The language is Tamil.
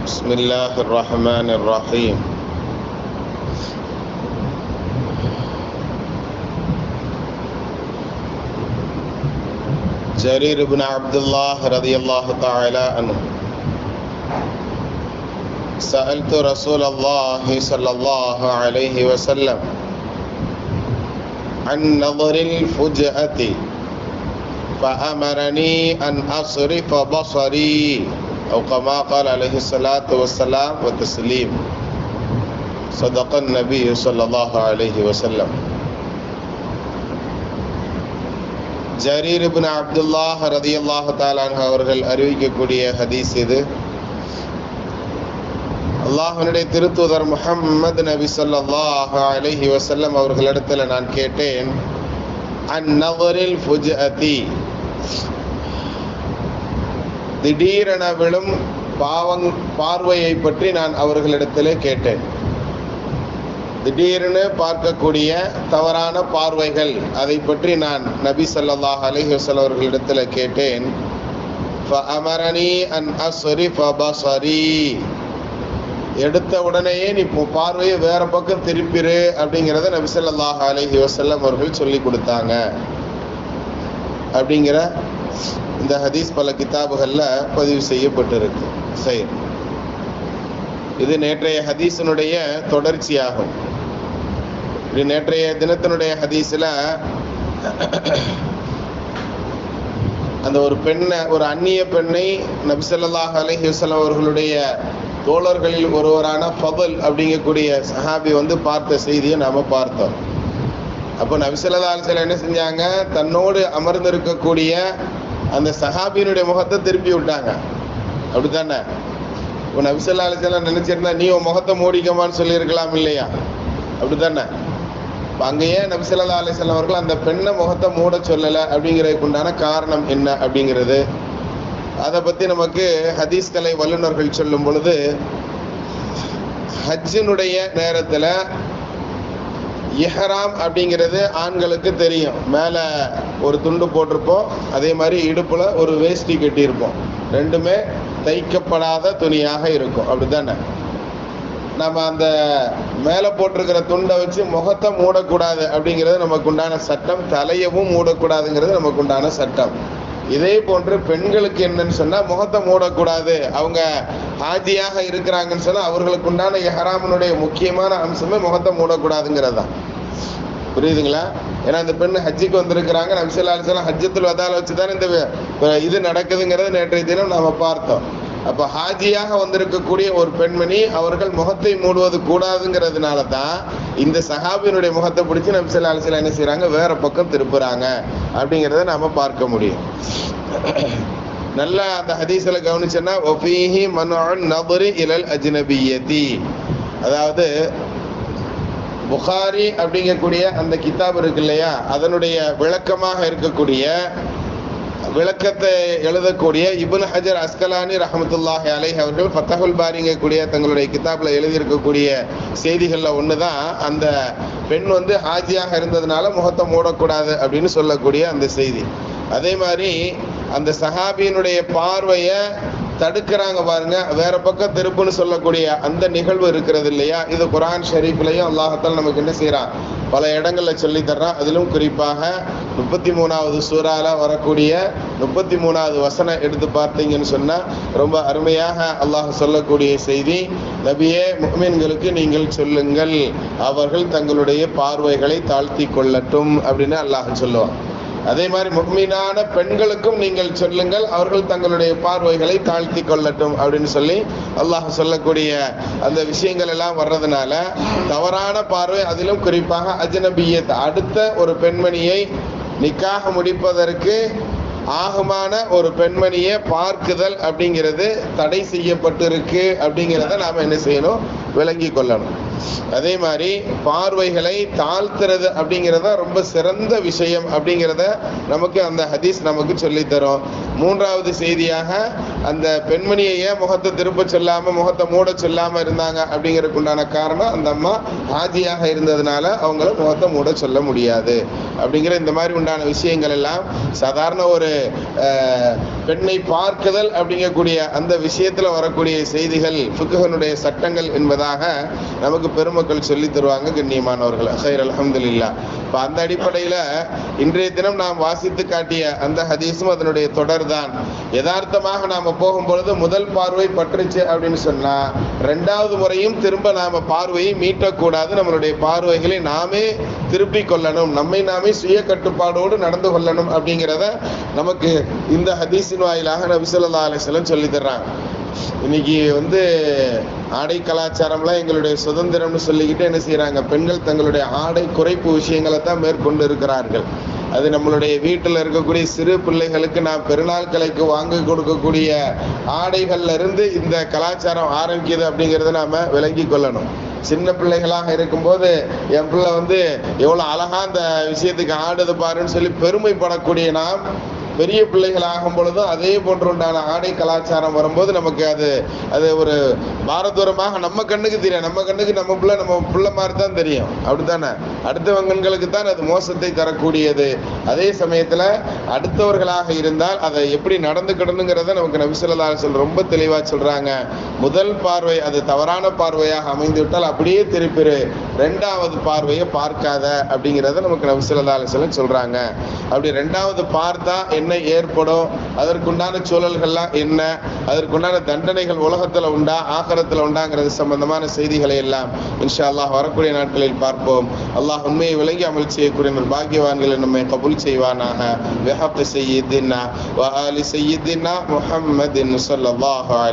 بسم الله الرحمن الرحيم. جرير بن عبد الله رضي الله تعالى عنه سألت رسول الله صلى الله عليه وسلم عن نظر الفجأة فأمرني أن أصرف بصري أو كما قال عليه الصلاة والسلام والتسليم. صدق النبي صلى الله عليه وسلم. ஜரீர் இப்னு அப்துல்லாஹ் ரலியல்லாஹு தஆலா அன்ஹு அவர்கள் அறிவிக்கக்கூடிய ஹதீஸ் இது. அல்லாஹ்வுடைய திருத்தூதர் முஹம்மது நபி ஸல்லல்லாஹு அலைஹி வஸல்லம் அவர்களிடத்தில் நான் கேட்டேன், அந்நவரில் ஃபுஜஅதி, திடீரென விழும் பார்வையை பற்றி நான் அவர்களிடத்திலே கேட்டேன். திடீரென பார்க்கக்கூடிய தவறான பார்வைகள், அதை பற்றி நான் நபி ஸல்லல்லாஹு அலைஹி வஸல்லம் அவர்களிடத்தில் கேட்டேன். ஃபஅமரனி அன் அஸ்ரிஃப பஸரி, எடுத்த உடனேயே நீ பார்வையை வேற பக்கம் திருப்பிரு அப்படிங்கிறத நபி ஸல்லல்லாஹு அலைஹி வஸல்லம் அவர்கள் சொல்லி கொடுத்தாங்க. அப்படிங்கிற இந்த ஹதீஸ் பல கிதாபுகளில் பதிவு செய்யப்பட்டிருக்கு. சரி, இது நேற்றைய ஹதீஸினுடைய தொடர்ச்சியாகும். இப்படி நேற்றைய தினத்தினுடைய ஹதீஸில் அந்த ஒரு பெண்ணை, ஒரு அந்நிய பெண்ணை நபி ஸல்லல்லாஹு அலைஹி வஸல்லம் அவர்களுடைய தோழர்களில் ஒருவரான ஃபதல் அப்படிங்கக்கூடிய சஹாபி பார்த்த செய்தியை நாம் பார்த்தோம். அப்போ நபி ஸல்லல்லாஹு அலைஹி வஸல்லம் என்ன செஞ்சாங்க, தன்னோடு அமர்ந்திருக்கக்கூடிய அந்த சஹாபியினுடைய முகத்தை திருப்பி விட்டாங்க. அப்படித்தானே? இப்போ நபி ஸல்லல்லாஹு அலைஹி வஸல்லம் நினைச்சிருந்தா நீ உன் முகத்தை மூடிக்கமான்னு சொல்லியிருக்கலாம் இல்லையா? அப்படித்தானே? இப்போ அங்கேயே நபி ஸல்லல்லாஹு அலைஹி வஸல்லம் அவர்கள் அந்த பெண்ணை முகத்தை மூட சொல்லலை அப்படிங்கிறதுக்கு உண்டான காரணம் என்ன அப்படிங்கிறது, அதை பற்றி நமக்கு ஹதீஸ்கலை வல்லுநர்கள் சொல்லும் பொழுது, ஹஜ்ஜினுடைய நேரத்தில் இஹ்ராம் அப்படிங்கிறது ஆண்களுக்கு தெரியும். மேலே ஒரு துண்டு போட்டிருப்போம், அதே மாதிரி இடுப்பில் ஒரு வேஷ்டி கட்டியிருப்போம். ரெண்டுமே தைக்கப்படாத துணியாக இருக்கும். அப்படி தானே? நம்ம அந்த மேலே போட்டிருக்கிற துண்டை வச்சு முகத்தை மூடக்கூடாது அப்படிங்கிறது நமக்கு உண்டான சட்டம். தலையவும் மூடக்கூடாதுங்கிறது நமக்கு உண்டான சட்டம். இதே போன்று பெண்களுக்கு என்னன்னு சொன்னால், முகத்தை மூடக்கூடாது. அவங்க ஹாஜியாக இருக்கிறாங்கன்னு சொன்னால் அவர்களுக்கு உண்டான இஹ்ராமினுடைய முக்கியமான அம்சமே முகத்தை மூடக்கூடாதுங்கிறது தான். புரியுதுங்களா? ஏன்னா அந்த பெண் ஹஜ்ஜுக்கு வந்திருக்கிறாங்க. நபி ஸல்லல்லாஹு அலைஹி வஸல்லம் ஹஜ்ஜத்துல் வதால வச்சு தான் இந்த இது நடக்குதுங்கிறது நேற்றைய தினம் நாம் பார்த்தோம். அப்போ ஹாஜியாக வந்திருக்கக்கூடிய ஒரு பெண்மணி அவர்கள் முகத்தை மூடுவது கூடாதுங்கிறதுனால தான் இந்த சஹாபியினுடைய முகத்தை பிடிச்சி நபி ஸல்லல்லாஹு அலைஹி வஸல்லம் என்ன செய்கிறாங்க, வேற பக்கம் திருப்புறாங்க அப்படிங்கிறத நாம் பார்க்க முடியும். நல்லா அந்த ஹதீஸில் கவனிச்சோன்னா, ஒஃபீஹி மன்உன் நظரி இலல் அஜ்னபிய்யதி, அதாவது புகாரி அப்படிங்கக்கூடிய அந்த கிதாப் இருக்கு இல்லையா, அதனுடைய விளக்கமாக இருக்கக்கூடிய, விளக்கத்தை எழுதக்கூடிய இப்னு ஹஜர் அஸ்கலானி ரஹ்மத்துல்லாஹி அலைஹி அவர்கள் ஃபத்ஹுல் பாரிங்கக்கூடிய தங்களுடைய கிதாபில் எழுதியிருக்கக்கூடிய செய்திகளில் ஒன்று தான் அந்த பெண் ஹாஜியாக இருந்ததுனால முகத்தை மூடக்கூடாது அப்படின்னு சொல்லக்கூடிய அந்த செய்தி. அதே மாதிரி அந்த சஹாபியினுடைய பார்வையை தடுக்கிறாங்க பாருங்க, வேற பக்கம் திருப்புன்னு சொல்லக்கூடிய அந்த நிகழ்வு இருக்கிறது இல்லையா, இது குர்ஆன் ஷரீஃப்லையும் அல்லாஹ் நமக்கு என்ன செய்யறான், பல இடங்கள்ல சொல்லி தர்றான். அதிலும் குறிப்பாக 33வது சூறால வரக்கூடிய 33வது வசனம் எடுத்து பார்த்தீங்கன்னு சொன்னா ரொம்ப அருமையாக அல்லாஹ் சொல்லக்கூடிய செய்தி, நபியே முஃமின்களுக்கு நீங்கள் சொல்லுங்கள், அவர்கள் தங்களுடைய பார்வைகளை தாழ்த்தி கொள்ளட்டும் அப்படின்னு அல்லாஹ் சொல்லுவான். அதே மாதிரி முஃமினான பெண்களுக்கும் நீங்கள் சொல்லுங்கள், அவர்கள் தங்களுடைய பார்வைகளை தாழ்த்தி கொள்ளட்டும் அப்படின்னு சொல்லி அல்லாஹ் சொல்லக்கூடிய அந்த விஷயங்கள் எல்லாம் வர்றதுனால தவறான பார்வை, அதிலும் குறிப்பாக அஜ்னபிய்யத், அடுத்த ஒரு பெண்மணியை நிக்காஹ் முடிப்பதற்கு ஆகுமான ஒரு பெண்மணியை பார்க்குதல் அப்படிங்கிறது தடை செய்யப்பட்டிருக்கு அப்படிங்கிறத நாம் என்ன செய்யணும், விளங்கி கொள்ளணும். அதே மாதிரி பார்வைகளை தாழ்த்துறது அப்படிங்கிறத ரொம்ப சிறந்த விஷயம் அப்படிங்கிறத நமக்கு அந்த ஹதீஸ் நமக்கு சொல்லித்தரும். மூன்றாவது செய்தியாக அந்த பெண்மணியை ஏன் முகத்தை திரும்ப சொல்லாமல் முகத்தை மூட சொல்லாமல் இருந்தாங்க அப்படிங்கிறதுக்கு உண்டான காரணம், அந்த அம்மா ஹாஜியாக இருந்ததுனால அவங்கள முகத்தை மூட சொல்ல முடியாது அப்படிங்கிற இந்த மாதிரி உண்டான விஷயங்கள் எல்லாம் சாதாரண ஒரு பெண்ணை பார்க்குதல் அப்படிங்கக்கூடிய அந்த விஷயத்துல வரக்கூடிய செய்திகள் ஃபிக்ஹ்னுடைய சட்டங்கள் என்பதாக நமக்கு பெருமக்கள் சொல்லி தருவாங்க. கண்ணியமானவர்கள், ஹைர் அல்ஹம்துலில்லாஹ். இப்போ அந்த அடிப்படையில் இன்றைய தினம் நாம் வாசித்து காட்டிய அந்த ஹதீஸும் அதனுடைய தொடர் தான். யதார்த்தமாக நாம் போகும்பொழுது முதல் பார்வை பற்றுச்சு அப்படின்னு சொன்னா ரெண்டாவது முறையும் திரும்ப நாம பார்வையை மீட்டக்கூடாது. நம்மளுடைய பார்வைகளை நாமே திருப்பிக் கொள்ளணும், நம்மை நாமே சுய கட்டுப்பாடோடு நடந்து கொள்ளணும் அப்படிங்கிறத நமக்கு இந்த ஹதீஸின் வாயிலாக நபி ஸல்லல்லாஹு அலைஹி வஸல்லம் சொல்லி தர்றாங்க. இன்னைக்கு ஆடை கலாச்சாரம்லாம் எங்களுடைய சுதந்திரம்னு சொல்லிக்கிட்டு என்ன செய்யறாங்க, பெண்கள் தங்களுடைய ஆடை குறைப்பு விஷயங்களை தான் மேற்கொண்டு இருக்கிறார்கள். அது நம்மளுடைய வீட்டில் இருக்கக்கூடிய சிறு பிள்ளைகளுக்கு நாம் பெருநாள் கலைக்கு வாங்கி கொடுக்கக்கூடிய ஆடைகள்ல இருந்து இந்த கலாச்சாரம் ஆரம்பிக்குது அப்படிங்கிறத நாம விளங்கி கொள்ளணும். சின்ன பிள்ளைகளாக இருக்கும்போது என் பிள்ளை எவ்வளவு அழகா அந்த விஷயத்துக்கு ஆடுது பாருன்னு சொல்லி பெருமைப்படக்கூடிய நாம் பெரிய பிள்ளைகள் ஆகும் பொழுதும் அதே போன்று உண்டான ஆடை கலாச்சாரம் வரும்போது நமக்கு அது ஒரு பாரதூரமாக நம்ம கண்ணுக்கு தெரியும். நம்ம கண்ணுக்கு நம்ம பிள்ளை மாதிரி தான் தெரியும், அப்படித்தானே? அடுத்தவங்களுக்கு தான் அது மோசத்தை தரக்கூடியது. அதே சமயத்துல அடுத்தவர்களாக இருந்தால் அதை எப்படி நடந்துக்கிடணுங்கிறத நமக்கு நபி ஸல்லல்லாஹு அலைஹி வஸல்லம் ரொம்ப தெளிவா சொல்றாங்க. முதல் பார்வை அது தவறான பார்வையாக அமைந்து விட்டால் அப்படியே திருப்பிரு, ரெண்டாவது பார்வையை பார்க்காத அப்படிங்கிறத நமக்கு நபி ஸல்லல்லாஹு அலைஹி வஸல்லம் சொல்றாங்க. அப்படி ரெண்டாவது பார்த்தா என்ன ஏற்படும், அதற்குண்டான சூழல்கள்லாம் என்ன, அதற்குண்டான தண்டனைகள் உலகத்துல உண்டா ஆகிரத்துல உண்டாங்கிறது சம்பந்தமான செய்திகளை எல்லாம் இன்ஷா அல்லாஹ் வரக்கூடிய நாட்களில் பார்ப்போம். அல்லாஹ் உண்மையை விளங்கி அமல் செய்யக்கூடிய பாக்கியவான்களை நம்மை கபூல் செய்வானாக. பிஹக்கி சய்யிதினா வ ஆலி சய்யிதினா முஹம்மதின் ஸல்லல்லாஹு அலைஹி